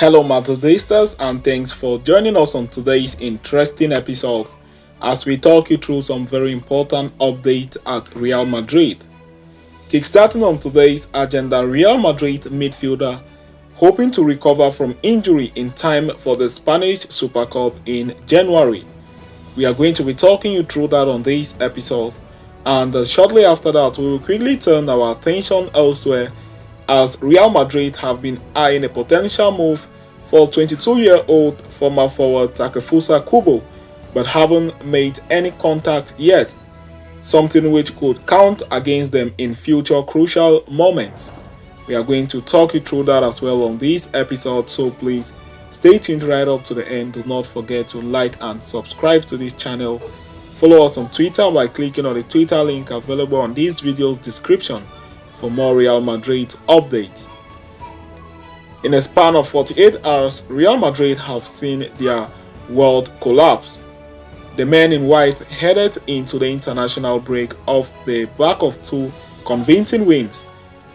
Hello Madridistas, and thanks for joining us on today's interesting episode as we talk you through some very important updates at Real Madrid. Kickstarting on today's agenda, Real Madrid midfielder hoping to recover from injury in time for the Spanish Super Cup in January. We are going to be talking you through that on this episode, and shortly after that we will quickly turn our attention elsewhere as Real Madrid have been eyeing a potential move for 22-year-old former forward Takefusa Kubo, but haven't made any contact yet, something which could count against them in future crucial moments. We are going to talk you through that as well on this episode, so please stay tuned right up to the end. Do not forget to like and subscribe to this channel. Follow us on Twitter by clicking on the Twitter link available on this video's description for more Real Madrid updates. In a span of 48 hours, Real Madrid have seen their world collapse. The men in white headed into the international break off the back of two convincing wins,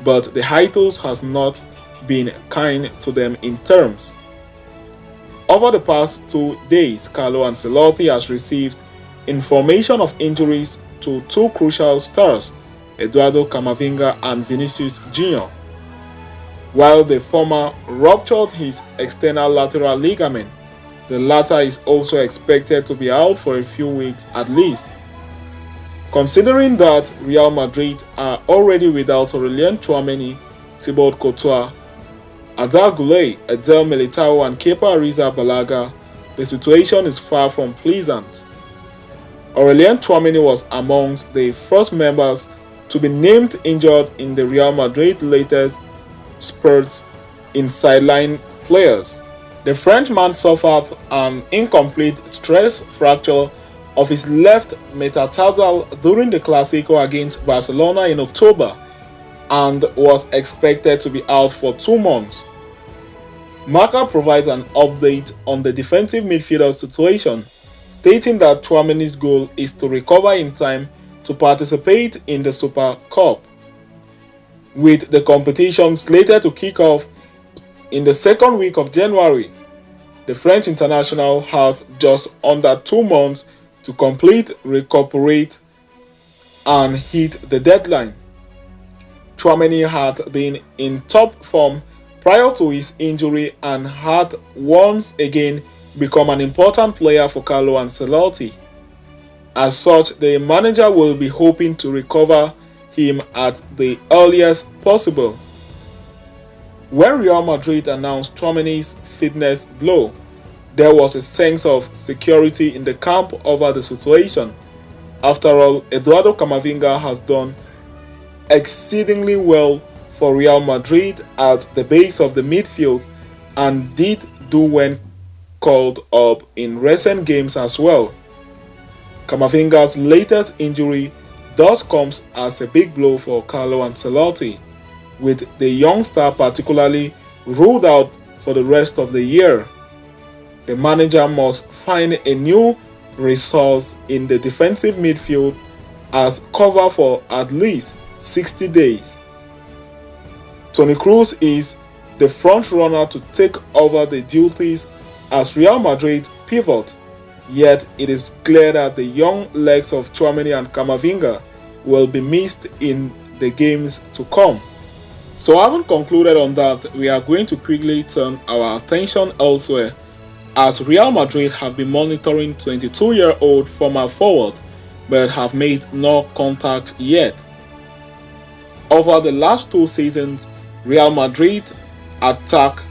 but the hiatus has not been kind to them in terms. Over the past 2 days, Carlo Ancelotti has received information of injuries to two crucial stars, Eduardo Camavinga and Vinicius Jr. While the former ruptured his external lateral ligament, the latter is also expected to be out for a few weeks at least. Considering that Real Madrid are already without Aurelien Tchouaméni, Thibaut Courtois, Arda Güler, Eder Militao and Kepa Arrizabalaga, the situation is far from pleasant. Aurelien Tchouaméni was amongst the first members to be named injured in the Real Madrid latest spurt in sideline players. The Frenchman suffered an incomplete stress fracture of his left metatarsal during the Clásico against Barcelona in October and was expected to be out for 2 months. Marca provides an update on the defensive midfielder situation, stating that Tchouaméni's goal is to recover in time to participate in the Super Cup, with the competition slated to kick off in the second week of January. The French international has just under 2 months to complete, recuperate, and hit the deadline. Tchouaméni had been in top form prior to his injury and had once again become an important player for Carlo Ancelotti. As such, the manager will be hoping to recover him at the earliest possible. When Real Madrid announced Tchouaméni's fitness blow, there was a sense of security in the camp over the situation. After all, Eduardo Camavinga has done exceedingly well for Real Madrid at the base of the midfield and did do when called up in recent games as well. Camavinga's latest injury thus comes as a big blow for Carlo Ancelotti, with the youngster particularly ruled out for the rest of the year. The manager must find a new resource in the defensive midfield as cover for at least 60 days. Toni Kroos is the front runner to take over the duties as Real Madrid pivot, yet it is clear that the young legs of Tchouaméni and Camavinga will be missed in the games to come. So having concluded on that, we are going to quickly turn our attention elsewhere as Real Madrid have been monitoring 22-year-old former forward but have made no contact yet. Over the last 2 seasons, Real Madrid attack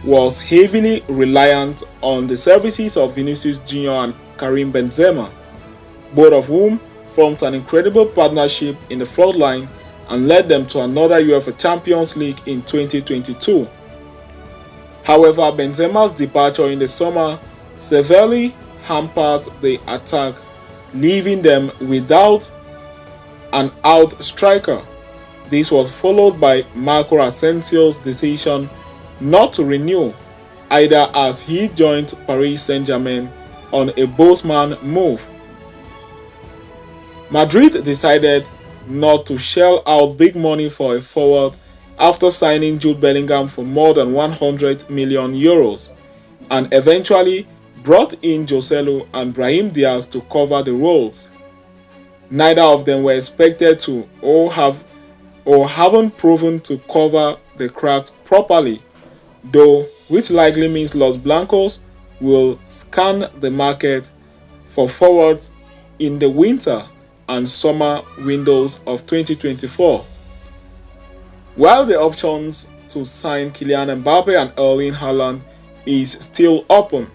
was heavily reliant on the services of Vinicius Jr. and Karim Benzema, both of whom formed an incredible partnership in the front line and led them to another UEFA Champions League in 2022. However, Benzema's departure in the summer severely hampered the attack, leaving them without an out striker. This was followed by Marco Asensio's decision not to renew either as he joined Paris Saint-Germain on a Bosman move. Madrid decided not to shell out big money for a forward after signing Jude Bellingham for more than 100 million euros and eventually brought in Joselu and Brahim Diaz to cover the roles. Neither of them were expected to or haven't proven to cover the cracks properly, though, which likely means Los Blancos will scan the market for forwards in the winter and summer windows of 2024. While the options to sign Kylian Mbappe and Erling Haaland is still open,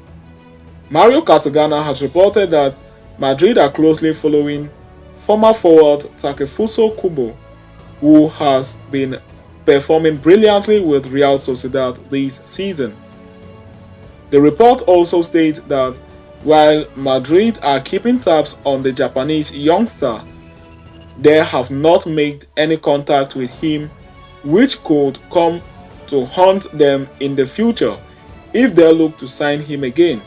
Mario Cartagena has reported that Madrid are closely following former forward Takefuso Kubo, who has been performing brilliantly with Real Sociedad this season. The report also states that while Madrid are keeping tabs on the Japanese youngster, they have not made any contact with him, which could come to haunt them in the future if they look to sign him again.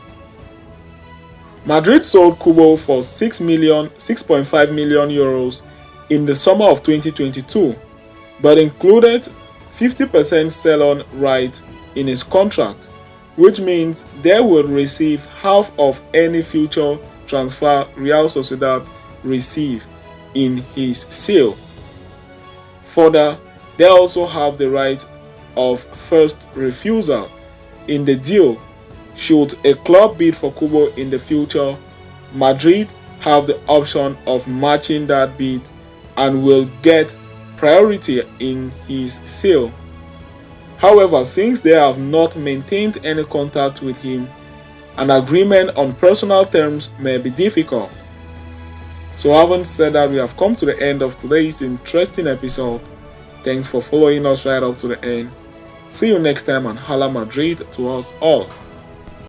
Madrid sold Kubo for 6.5 million euros in the summer of 2022, but included 50% sell-on right in his contract, which means they will receive half of any future transfer Real Sociedad receive in his sale. Further, they also have the right of first refusal in the deal. Should a club bid for Kubo in the future, Madrid have the option of matching that bid and will get priority in his sale. However, since they have not maintained any contact with him, an agreement on personal terms may be difficult. So having said that, we have come to the end of today's interesting episode. Thanks for following us right up to the end. See you next time, and Hala Madrid to us all.